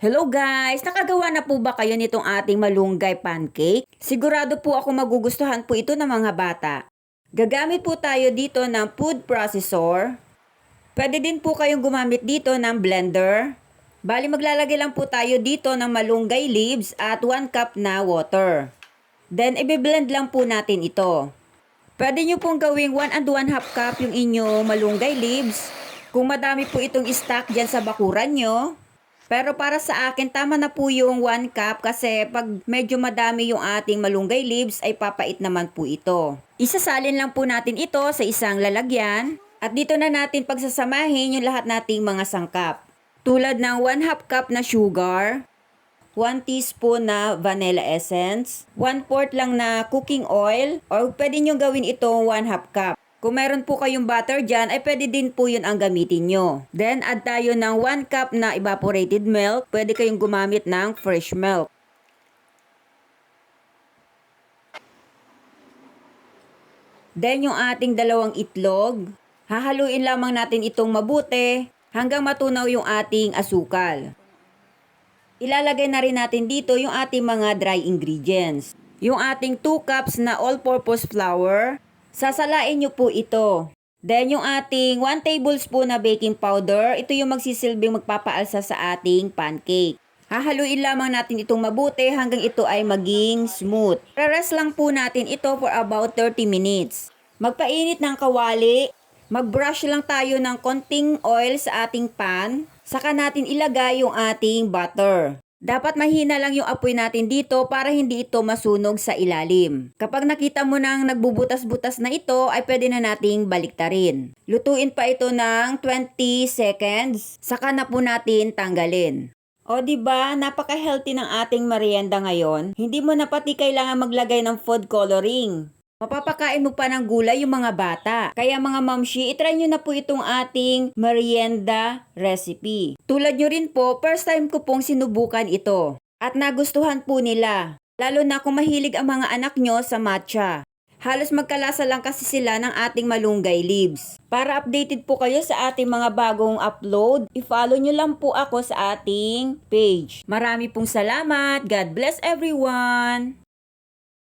Hello guys! Nakagawa na po ba kayo nitong ating malunggay pancake? Sigurado po ako magugustuhan po ito ng mga bata. Gagamit po tayo dito ng food processor. Pwede din po kayong gumamit dito ng blender. Bali maglalagay lang po tayo dito ng malunggay leaves at 1 cup na water. Then i-blend lang po natin ito. Pwede nyo pong gawing 1 and 1/2 cup yung inyong malunggay leaves. Kung madami po itong stock dyan sa bakuran nyo. Pero para sa akin, tama na po yung 1 cup kasi pag medyo madami yung ating malunggay leaves ay papait naman po ito. Isasalin lang po natin ito sa isang lalagyan at dito na natin pagsasamahin yung lahat nating mga sangkap. Tulad ng 1/2 cup na sugar, 1 teaspoon na vanilla essence, 1/4 lang na cooking oil or pwede nyo gawin ito 1/2 cup. Kung meron po kayong butter dyan, ay pwede din po yun ang gamitin nyo. Then, add tayo ng 1 cup na evaporated milk. Pwede kayong gumamit ng fresh milk. Then, yung ating dalawang itlog. Hahaluin lamang natin itong mabuti hanggang matunaw yung ating asukal. Ilalagay na rin natin dito yung ating mga dry ingredients. Yung ating 2 cups na all-purpose flour. Sasalain nyo po ito. Then yung ating 1 tablespoon na baking powder, ito yung magsisilbing magpapaalsa sa ating pancake. Hahaluin lamang natin itong mabuti hanggang ito ay maging smooth. Rest lang po natin ito for about 30 minutes. Magpainit ng kawali. Mag-brush lang tayo ng konting oil sa ating pan. Saka natin ilagay yung ating butter. Dapat mahina lang yung apoy natin dito para hindi ito masunog sa ilalim. Kapag nakita mo nang nagbubutas-butas na ito, ay pwede na nating baliktarin. Lutuin pa ito ng 20 seconds, saka na po natin tanggalin. O diba, napaka-healthy ng ating merienda ngayon. Hindi mo na pati kailangan maglagay ng food coloring. Mapapakain mo pa ng gulay yung mga bata. Kaya mga mamshi, itry nyo na po itong ating merienda recipe. Tulad nyo rin po, first time ko pong sinubukan ito. At nagustuhan po nila. Lalo na kung mahilig ang mga anak nyo sa matcha. Halos magkalasa lang kasi sila ng ating malunggay leaves. Para updated po kayo sa ating mga bagong upload, i-follow nyo lang po ako sa ating page. Marami pong salamat. God bless everyone!